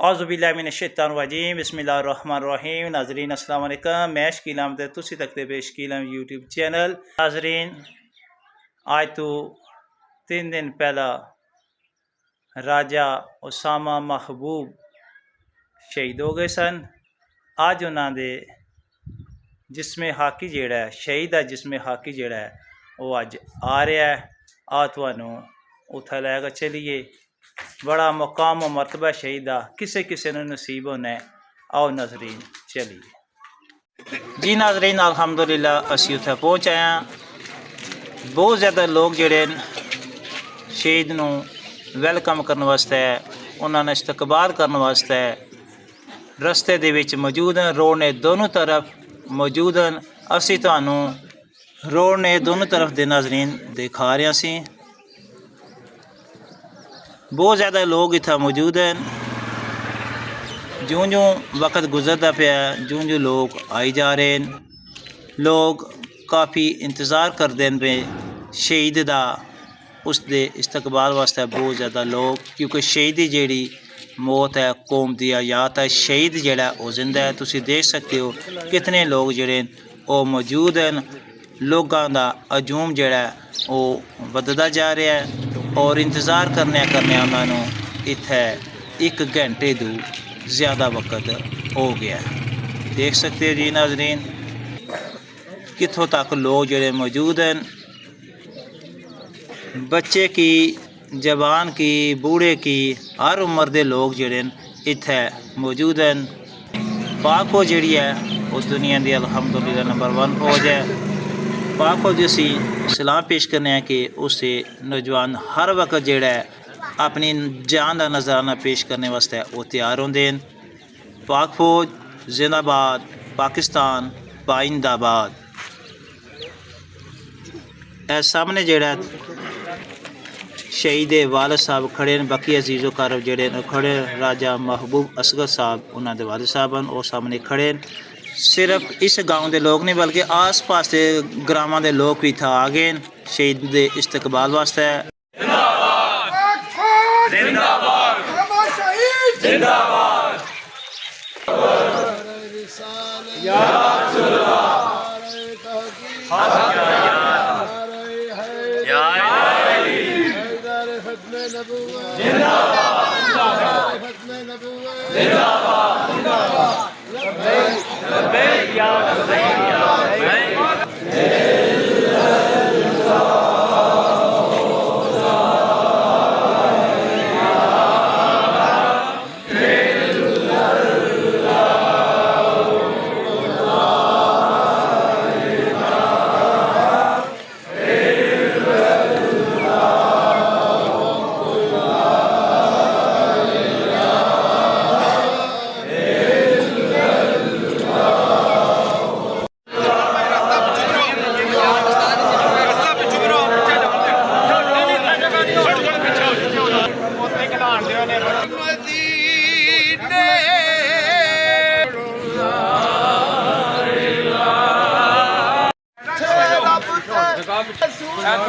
औज़ुबिल्लाहिमिनश्शैतानिर्रजीम बिस्मिल्लाहिर्रहमानिर्रहीम। नाज़रीन अस्सलाम वालेकुम। मैं शकील अहमद तुसी तकते पे शकील अहमद यूट्यूब चैनल। नाज़रीन आज तो 3 दिन पहला राजा उसामा महबूब शहीद हो गए सन। अज उन्होंने जिसमें हाकी जेड़ा है शहीद है जिसमें हाकी जेड़ा है वो अज आ रहा है। आ तुहानू उत्थे लैके चलिए। बड़ा मुकाम व मरतबा शहीद आ किसे किसे नू नसीब होना है। आओ नाज़रीन चलिए जी। नाज़रीन अल्हम्दुलिल्लाह असी उत्थे पहुँच आए हैं। बहुत ज़्यादा लोग जेड़े शहीद नू वैलकम करने वास्ते उन्होंने इस्तकबाल करने वास्ते रस्ते दे विच मौजूद हैं। रोड ने दोनों तरफ मौजूद हैं। असी तुहानू रोड ने दोनों तरफ दे नाज़रीन दिखा रहे सी। बहुत ज़्यादा लोग इतना मौजूद हैं। जूं जूं वक्त गुजरता पाया जूं जूं लोग आई जा रहे हैं। लोग काफ़ी इंतज़ार करते हैं पे शहीद का उसके इस्तकबाल वास्ते। बहुत ज़्यादा लोग क्योंकि शहीदी जेड़ी मौत है कौम की हयात है। शहीद जेड़ा वो जिंदा है। तुसी देख सकते हो कितने लोग जेड़े वो मौजूद हैं। लोगों का हजूम जेड़ा वो बढ़ता जा रहा है और इंतज़ार करने उन्होंने इत्थे 1 घंटे तो ज़्यादा वक्त हो गया। देख सकते हो जी नाज़रीन कित्थों तक लोग जेड़े मौजूद हैं। बच्चे की जवान की बूढ़े की हर उम्र के लोग जेड़े इत्थे मौजूद हैं। पाक फौज जी है वो दुनिया की अल्हम्दुलिल्लाह नंबर 1 फौज है। पाक फौज असी सलाम पेश करने हैं कि उससे नौजवान हर वक्त जेड़ा है अपनी जान का नजराना पेश करने वास्ते वो तैयार होंगे। पाक फौज जिंदाबाद, पाकिस्तान पाइंदाबाद। इस सामने जेड़ा शहीद वालिद साहब खड़े हैं। बाकी अजीज़ो कारब जेड़े खड़े राजा महबूब असगर साहब उन्होंने वालिद साहब हैं वो सामने खड़े हैं। सिर्फ इस गाँव के लोग नहीं बल्कि आस पास के ग्रामां के लोग भी इतना आ गए शहीद के इस्तकबाल वास्ते।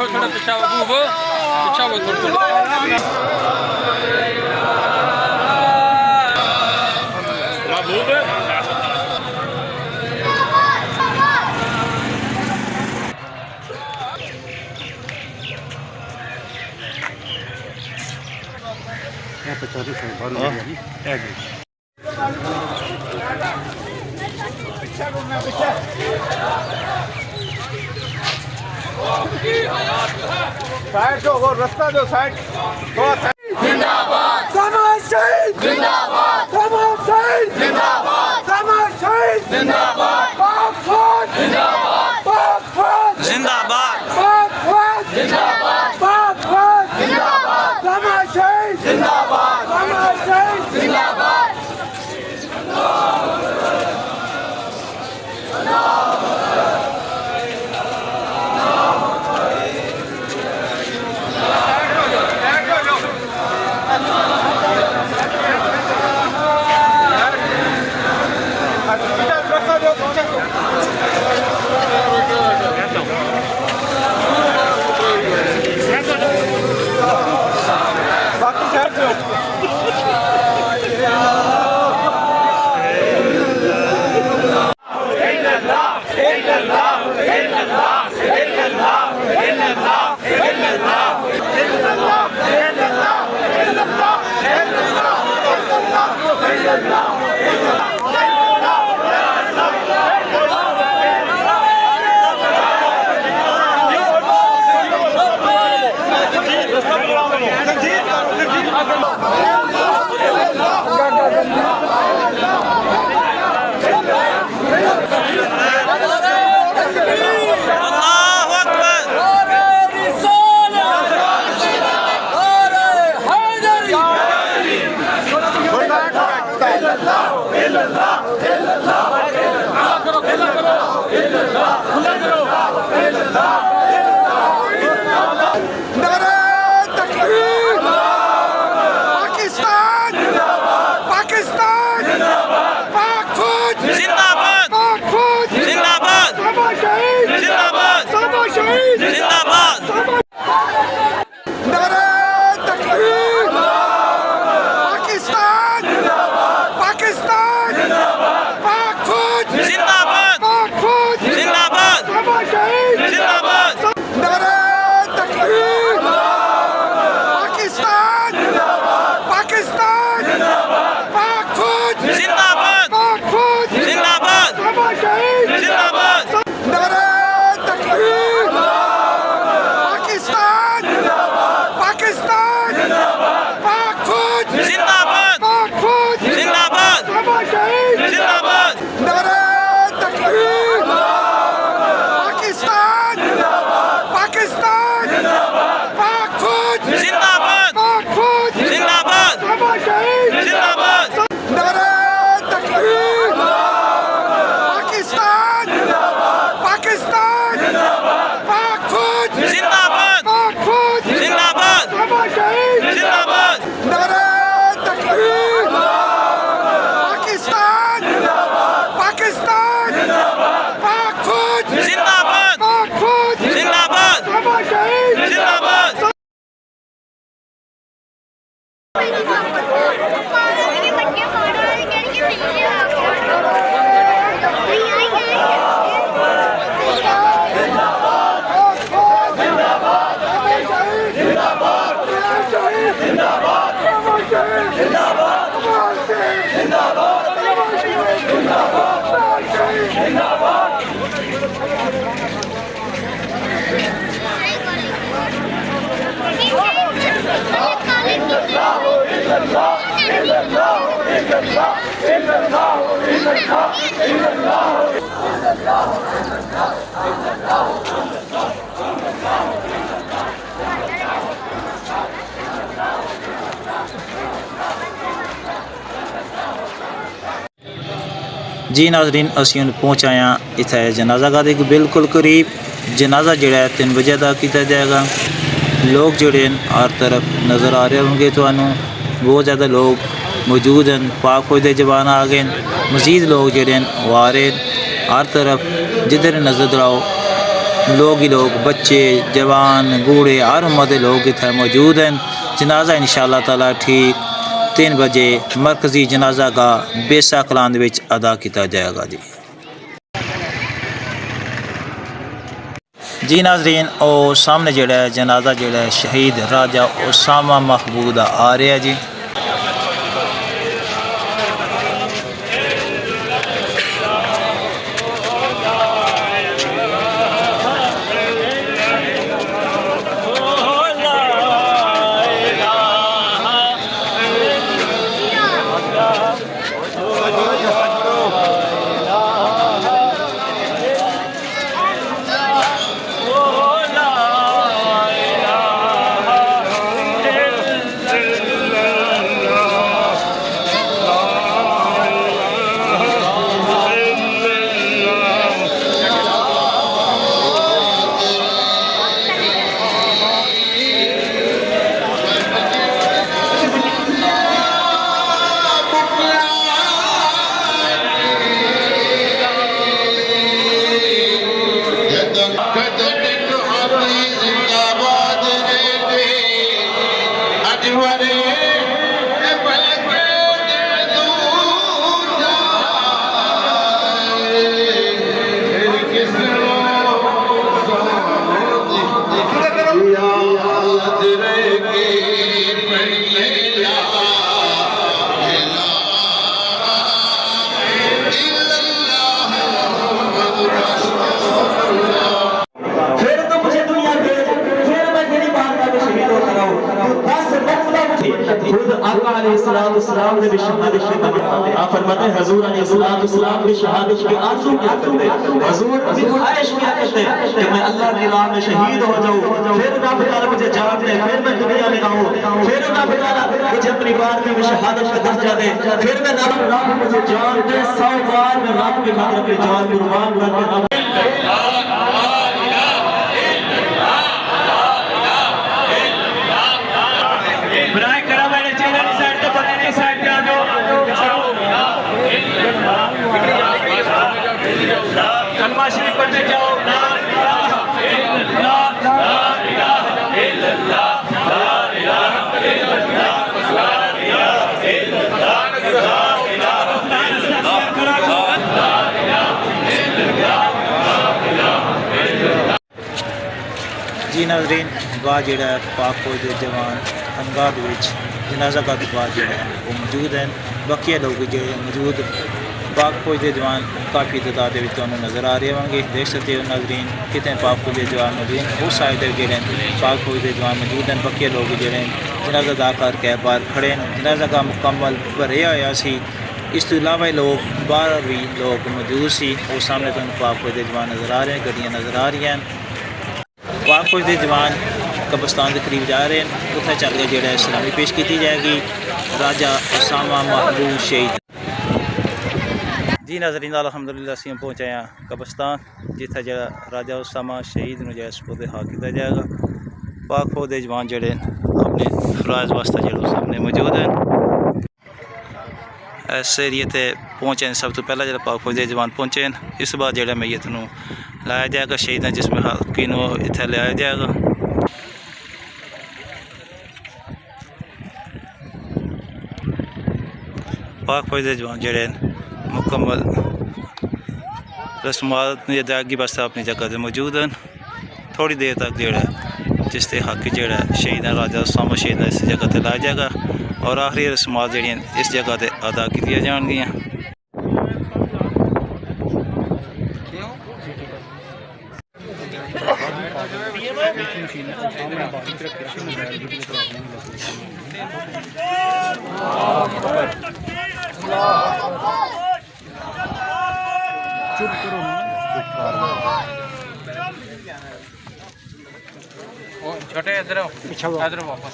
थोड़ा पिछा वो थोड़ा साइड जो वो रास्ता जो साइड जिंदाबाद समाज शहीद जिंदाबाद समाज शहीद जिंदाबाद समाज शहीद जिंदाबाद पाक फौज जिंदाबाद पाक फौज जिंदाबाद पाक फौज जिंदाबाद पाक फौज जिंदाबाद समाज शहीद जिंदाबाद समाज शहीद जिंदाबाद। अल्लाहु अकबर। नारे तकबीर। पाकिस्तान पाकिस्तान पाक फौज जिंदाबाद पाक फौज जिंदाबाद सामा शहीद जिंदाबाद सामा शहीद जिंदाबाद। नारे तकबीर। पाकिस्तान पाकिस्तान पाक फौज जिंदाबाद पाक फौज जिंदाबाद सामा शहीद जिंदाबाद। नारे तकबीर। पाकिस्तान पाकिस्तान पाक फौज जिंदाबाद पाक फौज जिंदाबाद सामा शहीद जिंदाबाद। नारे तकबीर। पाकिस्तान पाकिस्तान पाक फौज जिंदाबाद पाक फौज जिंदाबाद सामा शहीद जिंदाबाद। नारे तकबीर। पाकिस्तान पाकिस्तान पाक फौज जिंदाबाद पाक फौज जिंदाबाद सामा शहीद जिंदाबाद। नारे तकबीर। पाकिस्तान पाकिस्तान पाक फौज जिंदाबाद पाक फौज जिंदाबाद सामा शहीद जिंदाबाद। नारे तकबीर। पाकिस्तान पाकिस्तान पाक फौज जिंदाबाद पाक फौज जिंदाबाद सामा शहीद जिंदाबाद। जी नाजरीन असी हुण पहुँच आए हैं इत्थे जनाजा गाह दे बिल्कुल करीब। जनाजा जोड़ा है 3 बजे अदा किया जाएगा। लोग जोड़े हर तरफ नज़र आ रहे होंगे तुहानू, बहुत ज़्यादा लोग मौजूद हैं। पाक फौज दे जवान आ गए, मज़ीद लोग जोड़े वो आ रहे हर तरफ। जिधर नज़र दौड़ाओ लोग ही लोग, बच्चे जवान बूढ़े हर उम्र के लोग इत्थे मौजूद हैं। जनाजा इंशाअल्लाह ताला ठीक 3 बजे मरकजी जनाजा गाह बेसा कलां दे विच अदा किया जाएगा। जी नाजरीन और सामने जोड़ा है जनाजा जोड़ा है शहीद राजा उसामा महबूब दा आ रहा है जी। ने भी शहादत की तमन्ना, आप फरमाते हैं हुजूर अलैहिस्सलाम भी शहादत की आरज़ू किया करते, हुजूर भी ख्वाहिश किया करते कि मैं अल्लाह की राह में शहीद हो जाऊं, फिर रब ताला मुझे जान दे, फिर मैं दुनिया में आऊं, फिर रब ताला मुझे अपनी बारगाह में शहादत का दर्जा दे, फिर मैं रब मुझे जान दे, 100 बार मैं रब के खातिर अपनी जान कुर्बान करके कलमा शरीफ पढ़ने जाओ। जी नाज़रीन, बाद जोड़ा पाक फौज के जवान हंगार जनाजा का बाद जोड़ा वो मौजूद हैं। बाकी लोग जो मौजूद पाक फौज के जवान काफ़ी तादाद नज़र आ रहे होंगे। देख सकते हो नाज़रीन कितने पाक फौज के जवान मौजूद हैं। उस साइड जो पाक फौज के जवान मौजूद हैं। बाकी लोग जो जनाजा अदा करके बाहर खड़े हैं। जनाजा का मुकम्मल भरे होया सी। इस तो इलावा लोग बाहर भी लोग मौजूद सी। और सामने तो पाक फौज के जवान नज़र आ रहे हैं, गड्डियाँ नज़र आ रही हैं। पाक फौज के जवान कब्रिस्तान के करीब जा रहे हैं। उत्थे चल के जो सलामी पेश की जाएगी राजा उसामा महबूब शहीद। जी नाज़रीन, अल्हम्दुलिल्लाह असीं पहुँचे हैं कब्रिस्तान, जिथे जो राजा उसामा शहीद में जो सुपुर्द हाल किया जाएगा। पाक फौज के जवान जोड़े अपने फराज वास्ते जो सामने मौजूद हैं। इस एरिए ते पहुँचे सब तो पहला जो पाक फौज के जवान पहुँचे हैं। इस बाद जो मैयत नूं लाया जाएगा, शहीद जिसमें हल्की इत्थे लिया जाएगा। पाक फौज के जवान जोड़े मुकम्मल रस्मात की अदायगी वास्ते अपनी जगह से मौजूद हैं। थोड़ी देर तक जो जिस ते हक जो शहीद राजा उसामा शहीद इस जगह पर लाया जाएगा और आखिरी रस्मात जो इस जगह पर अदा की जाएगियाँ। छोटे इधर इधर वापस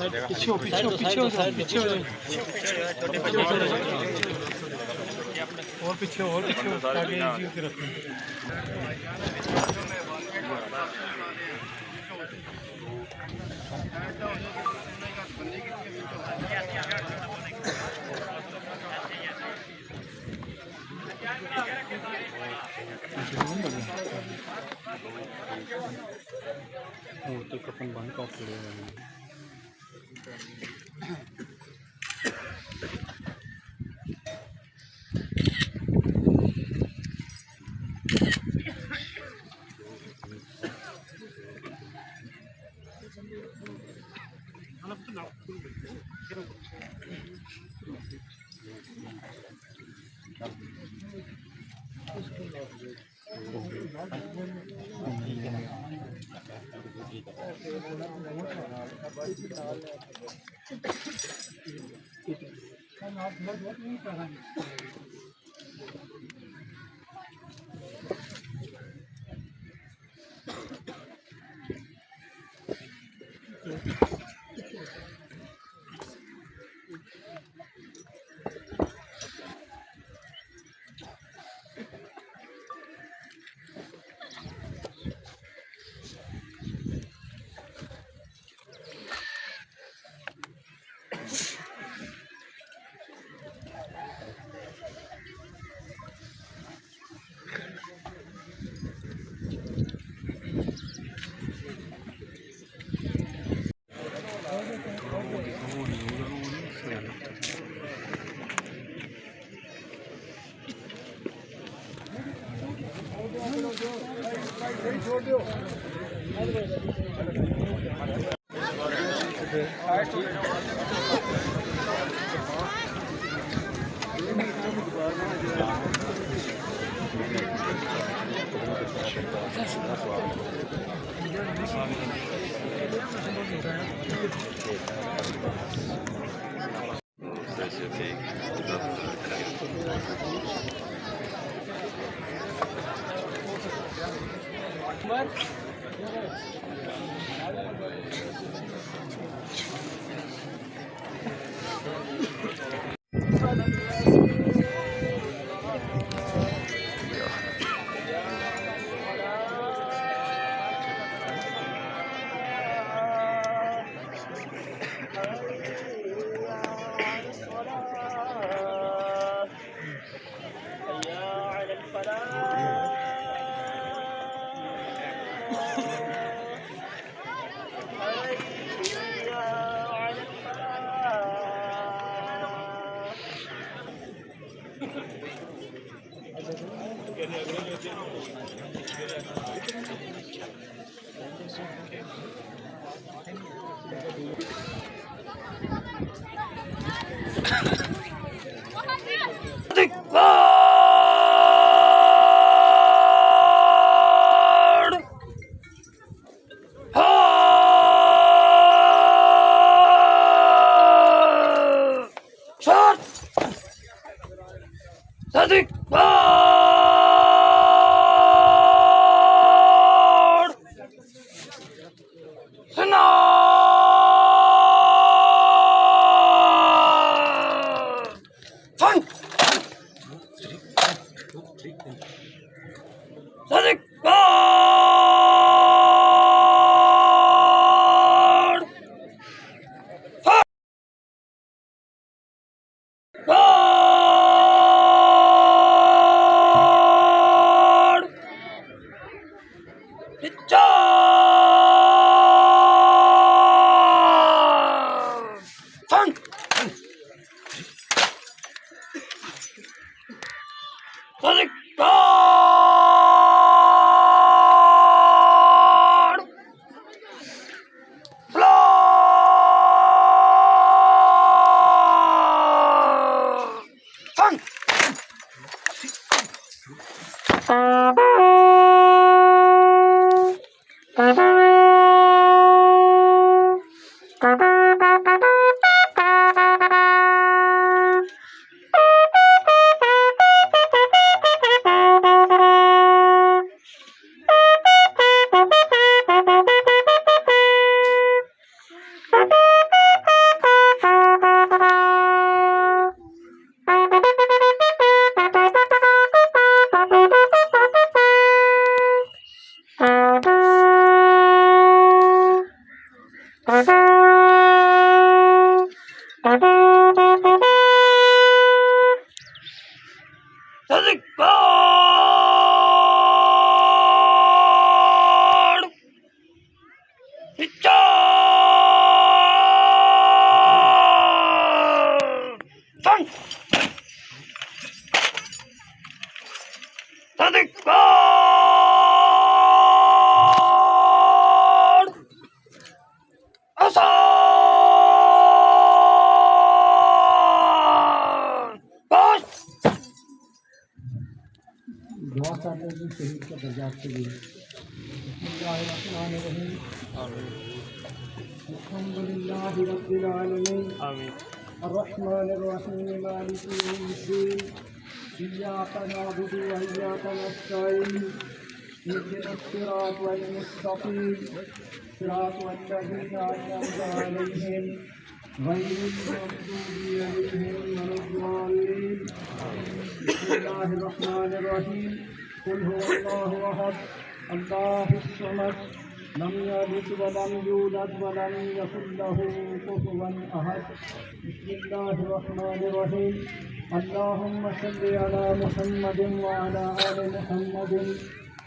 पीछे पीछे पीछे पीछे और पीछे आगे रखें। तो कफन बंद कर दुआ करते हैं कि शहीद का दर्जात के लिए अल्हम्दुलिल्लाहि रब्बिल आलमीन अर्रहमानिर रहीम मालिकि यौमिद्दीन इय्याका नअबुदु व इय्याका नस्तईन इहदिनस सिरातल मुस्तक़ीम सिरातल लज़ीना अनअमता अलैहिम गैरिल मग़दूबि अलैहिम वलद्दाल्लीन बिस्मिल्लाहिर रहमानिर रहीम कुल हुवल्लाहु अहद अल्लाहुस समद लम यलिद व लम यूलद व लम यकुल लहू कुफुवन अहद बिस्मिल्लाहिर रहमानिर रहीम अल्लाहुम्मा सल्लि अला मुहम्मदिन व अला आलि मुहम्मदिन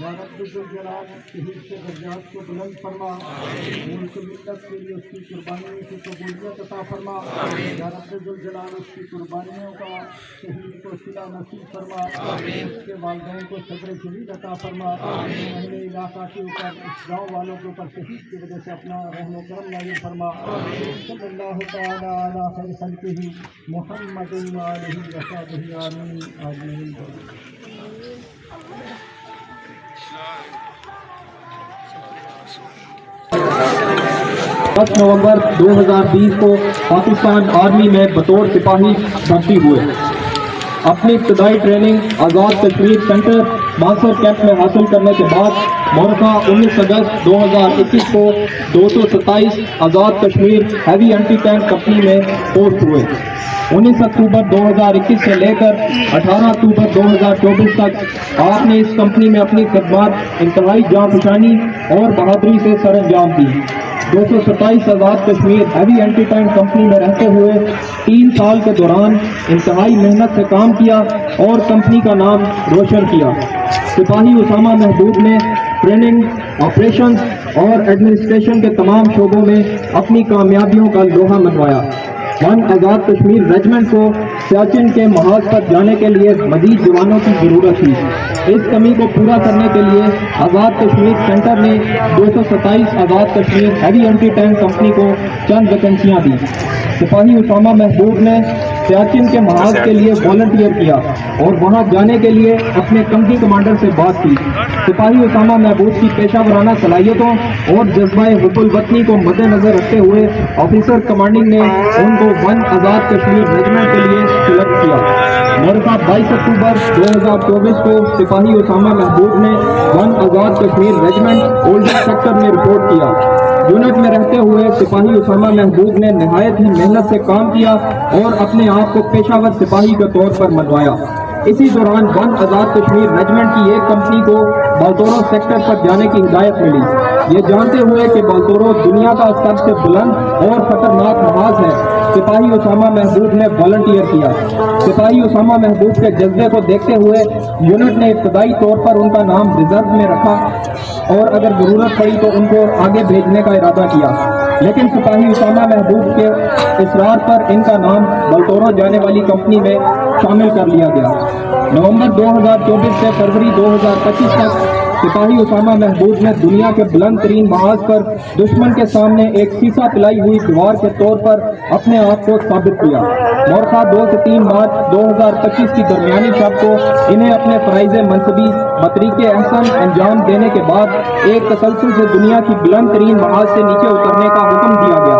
या रब जुल जलाल शहीद के दर्जात को बुलंद फरमा उनकी मिल्लत के लिए उसकी कुर्बानियों की कबूलियत अता फरमा या रब जुल जलाल उसकी कुर्बानियों का शहीद को सिला नसीब फरमा उसके वालिदैन को सब्र जमील अता फरमा अहले इलाका के ऊपर इस गाँव वालों के ऊपर शहीद की वजह से अपना रहम करम नाज़िल फरमा सल्लल्लाहु तआला अला खैर खल्क़िही मुहम्मदिन व आलिहि व सहबिही आमीन आमीन। 10 नवंबर 2020 को पाकिस्तान आर्मी में बतौर सिपाही भर्ती हुए। अपनी इब्तदाई training Azad Kashmir centre Mansar camp में हासिल करने के बाद मोरखा 19 अगस्त 2021 को 227 Azad Kashmir heavy anti tank company में पोस्ट हुए। 19 अक्टूबर 2021 से लेकर 18 अक्टूबर 2024 तक आपने इस कंपनी में अपनी खिदमत इंतहाई जांपशानी और बहादुरी से सरअंजाम दी। 227 Azad Kashmir heavy anti tank company में रहते हुए 3 साल के दौरान इंतहाई मेहनत से काम किया और कंपनी का नाम रोशन किया। सिपाही उसामा महबूब ने ट्रेनिंग, ऑपरेशंस और एडमिनिस्ट्रेशन के तमाम शोबों में अपनी कामयाबियों का लोहा मनवाया। 1 आज़ाद कश्मीर रेजिमेंट को सियाचिन के महाज पर जाने के लिए मजीद जवानों की जरूरत थी। इस कमी को पूरा करने के लिए आज़ाद कश्मीर सेंटर ने 227 Azad Kashmir heavy anti tank company को चंद वैकेंसियाँ दी। सिपाही उसामा महबूब ने सियाचिन के महाज के लिए वॉलंटियर किया और वहां जाने के लिए अपने कंपनी कमांडर से बात की। सिपाही उसामा महबूब की पेशा वराना सलाहियतों और जज्बाए हुब्बुल वतनी को मद्देनजर रखते हुए ऑफिसर कमांडिंग ने उनको 1 आज़ाद कश्मीर रेजिमेंट के लिए सिलेक्ट किया। मोरखा 22 अक्टूबर 2024 को सिपाही उसामा महबूब ने 1 Azad Kashmir regiment older sector में रिपोर्ट किया। यूनिट में रहते हुए सिपाही उसामा महबूब ने निहायत ही मेहनत से काम किया और अपने आप को पेशावर सिपाही के तौर पर मनवाया। इसी दौरान 1 आज़ाद कश्मीर रेजिमेंट की एक कंपनी को बाल्तोरो सेक्टर पर जाने की हिदायत मिली। ये जानते हुए कि बाल्तोरो दुनिया का सबसे बुलंद और खतरनाक महाज है, सिपाही उसामा महबूब ने वॉलंटियर किया। सिपाही उसामा महबूब के जज्बे को देखते हुए यूनिट ने इब्तदाई तौर पर उनका नाम रिजर्व में रखा और अगर जरूरत पड़ी तो उनको आगे भेजने का इरादा किया, लेकिन सिपाही उसामा महबूब के इसरार पर इनका नाम बाल्तोरो जाने वाली कंपनी में शामिल कर लिया गया। नवंबर 2024 से फरवरी 2025 तक सिपाही उसामा महबूब ने दुनिया के बुलंद तरीन महाज पर दुश्मन के सामने एक शीशा पिलाई हुई दीवार के तौर पर अपने आप को साबित किया। मोरखा 2 से 3 मार्च 2025 की दरमियानी शब को इन्हें अपने फराइज़े मनसबी बतरीके एहसन अंजाम देने के बाद एक तसलसल से दुनिया की बुलंद तरीन महाज से नीचे उतरने का हुक्म दिया गया।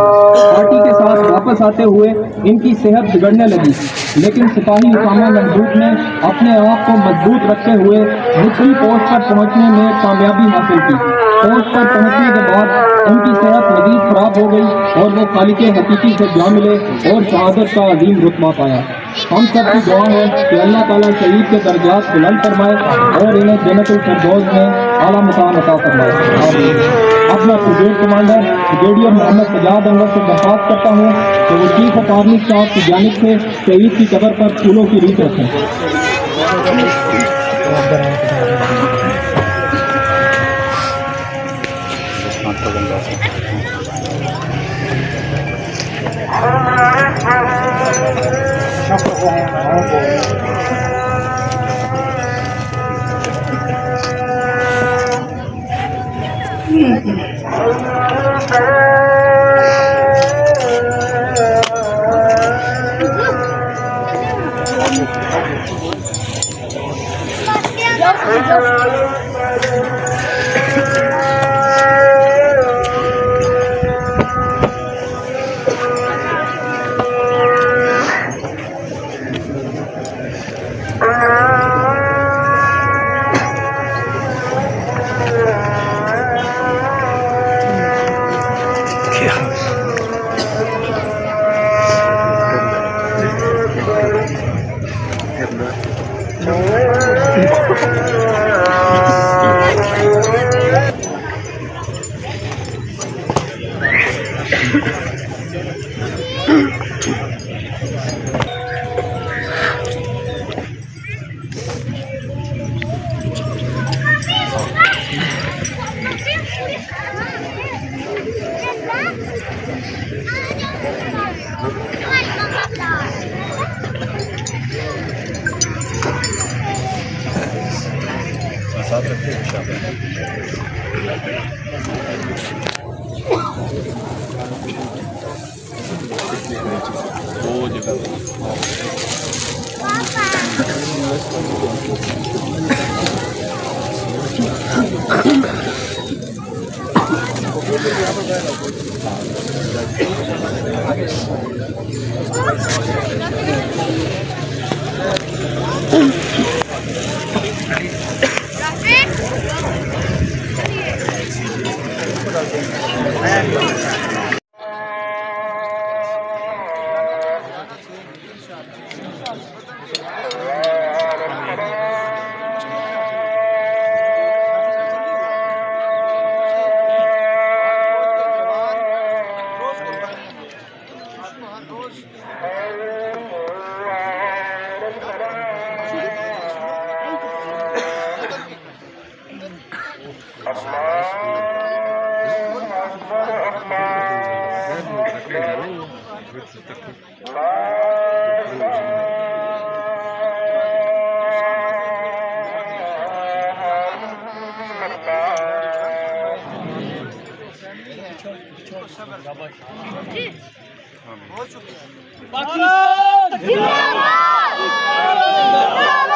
पार्टी के साथ वापस आते हुए इनकी सेहत बिगड़ने लगी, लेकिन सिपाही उसामा महबूब ने अपने आप को मजबूत रखते हुए निचली पोस्ट पर पहुंचने में कामयाबी हासिल की। पोस्ट पर पहुंचने के बाद उनकी सेहत मजीद खराब हो गई और वो खालिक हकीकी से जा मिले और शहादत का अजीम रुतबा पाया। हम सब की दुआ है कि अल्लाह ताला शहीद के दर्जात बुलंद फरमाए और इन्हें जन्नतुल फिरदौस में आला मुकाम अता फरमाए। अपना brigade commander brigadier Mohammad Sajjad Ahmad से दरख्वास्त करता हूँ कि वो चीफ ऑफ आर्मी स्टाफ की जानिब से शहीद की कब्र पर फूलों की रीत रखें। No. साथ रखते हैं इंशाअल्लाह। वो जगह भारत जिंदाबाद।